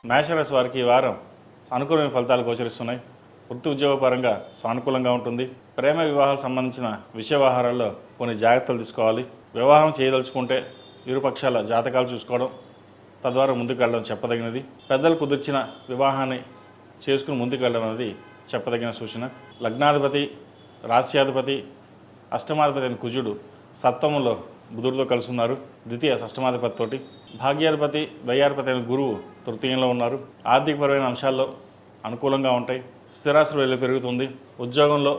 మేషరాశి వారికి ఈ వారం అనుకూలమైన ఫలితాలు గోచరిస్తున్నాయి. వృత్తి ఉద్యోగపరంగా సానుకూలంగా ఉంటుంది. ప్రేమ వివాహాలకు సంబంధించిన విషయ వ్యవహారాల్లో కొన్ని జాగ్రత్తలు తీసుకోవాలి. వివాహం చేయదలుచుకుంటే ఇరుపక్షాల జాతకాలు చూసుకోవడం, తద్వారా ముందుకు వెళ్ళడం చెప్పదగినది. పెద్దలు కుదిర్చిన వివాహాన్ని చేసుకుని ముందుకు వెళ్ళడం అనేది చెప్పదగిన సూచన. లగ్నాధిపతి, రాశ్యాధిపతి, అష్టమాధిపతి అయిన కుజుడు సప్తమంలో బుధుడితో కలుస్తున్నారు. ద్వితీయ షష్టమాధిపతితోటి. భాగ్యాధిపతి, వ్యయాధిపతి అయిన గురువు తృతీయంలో ఉన్నారు. ఆర్థికపరమైన అంశాల్లో అనుకూలంగా ఉంటాయి. స్థిరాస్తులు వెళ్ళి పెరుగుతుంది. ఉద్యోగంలో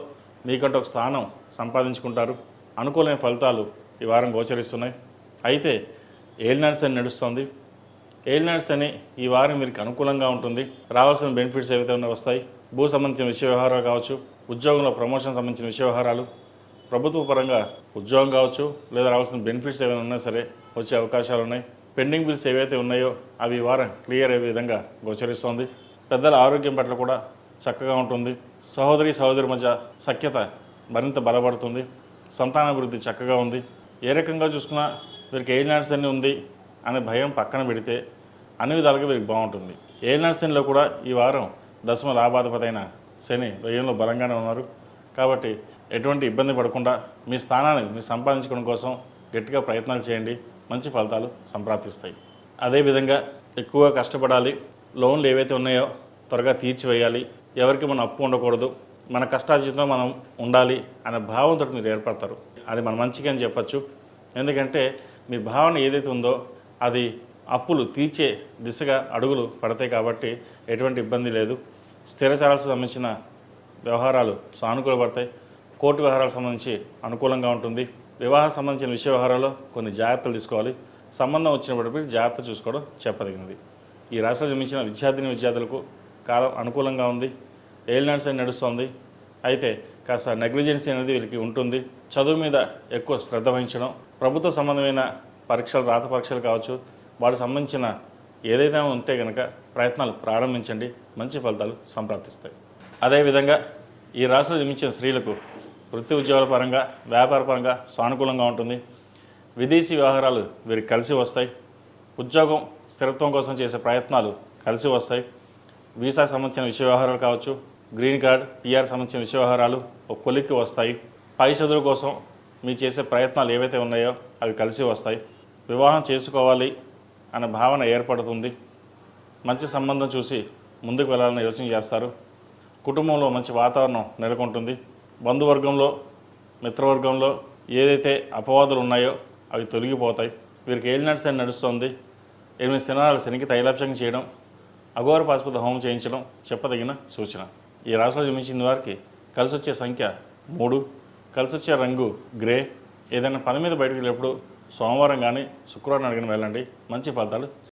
మీకంటూ ఒక స్థానం సంపాదించుకుంటారు. అనుకూలమైన ఫలితాలు ఈ వారం గోచరిస్తున్నాయి. అయితే ఏలినాటి శని నడుస్తుంది. ఏలినాటి శని ఈ వారం మీకు అనుకూలంగా ఉంటుంది. రావాల్సిన బెనిఫిట్స్ ఏవైతే ఉన్నాయో వస్తాయి. భూ సంబంధించిన విషయ వ్యవహారాలు కావచ్చు, ఉద్యోగంలో ప్రమోషన్ సంబంధించిన విషయ వ్యవహారాలు, ప్రభుత్వ పరంగా ఉద్యోగం కావచ్చు, లేదా రావాల్సిన బెనిఫిట్స్ ఏమైనా ఉన్నా సరే వచ్చే అవకాశాలు ఉన్నాయి. పెండింగ్ బిల్స్ ఏవైతే ఉన్నాయో అవి ఈ వారం క్లియర్ అయ్యే విధంగా గోచరిస్తోంది. పెద్దల ఆరోగ్యం పట్ల కూడా చక్కగా ఉంటుంది. సహోదరి మధ్య సఖ్యత మరింత బలపడుతుంది. సంతానాభివృద్ధి చక్కగా ఉంది. ఏ రకంగా చూసుకున్నా వీరికి ఏలినాటి శని ఉంది అనే భయం పక్కన పెడితే అన్ని విధాలుగా వీరికి బాగుంటుంది. ఏలినాటి శనిలో కూడా ఈ వారం దశమ లాభాధిపతి అయిన శని వ్యయంలో బలంగానే ఉన్నారు. కాబట్టి ఎటువంటి ఇబ్బంది పడకుండా మీ స్థానాన్ని మీరు సంపాదించుకోవడం కోసం గట్టిగా ప్రయత్నాలు చేయండి. మంచి ఫలితాలు సంప్రాప్తిస్తాయి. అదేవిధంగా ఎక్కువగా కష్టపడాలి. లోన్లు ఏవైతే ఉన్నాయో త్వరగా తీర్చివేయాలి. ఎవరికి మనం అప్పు ఉండకూడదు, మన కష్టార్జితంతో మనం ఉండాలి అనే భావంతో మీరు ఏర్పడతారు. అది మన మంచిగా అని చెప్పచ్చు. ఎందుకంటే మీ భావన ఏదైతే ఉందో అది అప్పులు తీర్చే దిశగా అడుగులు పడతాయి. కాబట్టి ఎటువంటి ఇబ్బంది లేదు. స్థిరచరాలకు సంబంధించిన వ్యవహారాలు సానుకూలపడతాయి. కోర్టు వ్యవహారాలకు సంబంధించి అనుకూలంగా ఉంటుంది. వివాహం సంబంధించిన విషయ వ్యవహారాల్లో కొన్ని జాగ్రత్తలు తీసుకోవాలి. సంబంధం వచ్చినప్పటికీ జాగ్రత్త చూసుకోవడం చెప్పదగినది. ఈ రాశిలో జన్మించిన విద్యార్థులకు కాలం అనుకూలంగా ఉంది. ఏలినాటి శని నడుస్తుంది. అయితే కాస్త నెగ్లిజెన్సీ అనేది వీరికి ఉంటుంది. చదువు మీద ఎక్కువ శ్రద్ధ వహించడం, ప్రభుత్వ సంబంధమైన పరీక్షలు, రాత పరీక్షలు కావచ్చు, వాటికి సంబంధించిన ఏదైతే ఉంటే కనుక ప్రయత్నాలు ప్రారంభించండి. మంచి ఫలితాలు సంప్రాప్తిస్తాయి. అదేవిధంగా ఈ రాశిలో జన్మించిన స్త్రీలకు వృత్తి ఉద్యోగాల పరంగా, వ్యాపార పరంగా సానుకూలంగా ఉంటుంది. విదేశీ వ్యవహారాలు వీరికి కలిసి వస్తాయి. ఉద్యోగం స్థిరత్వం కోసం చేసే ప్రయత్నాలు కలిసి వస్తాయి. వీసాకు సంబంధించిన విషయ వ్యవహారాలు కావచ్చు, గ్రీన్ కార్డ్, పిఆర్ సంబంధించిన విషయ వ్యవహారాలు ఒక కొలిక్కి వస్తాయి. పై చదువుల కోసం మీరు చేసే ప్రయత్నాలు ఏవైతే ఉన్నాయో అవి కలిసి వస్తాయి. వివాహం చేసుకోవాలి అనే భావన ఏర్పడుతుంది. మంచి సంబంధం చూసి ముందుకు వెళ్ళాలని యోచన చేస్తారు. కుటుంబంలో మంచి వాతావరణం నెలకొంటుంది. బంధువర్గంలో, మిత్రవర్గంలో ఏదైతే అపవాదులు ఉన్నాయో అవి తొలగిపోతాయి. వీరికి ఏలినాటి శని నడుస్తుంది. 8 శనివారాల శనికి తైలాభిషేకం చేయడం, అఘోర పాశుపత హోమం చేయించడం చెప్పదగిన సూచన. ఈ రాశిలో జన్మించిన వారికి కలిసి వచ్చే సంఖ్య 3, కలిసి వచ్చే రంగు గ్రే. ఏదైనా పని మీద బయటకు వెళ్ళేప్పుడు సోమవారం కానీ శుక్రవారం అడిగిన వెళ్ళండి. మంచి ఫలితాలు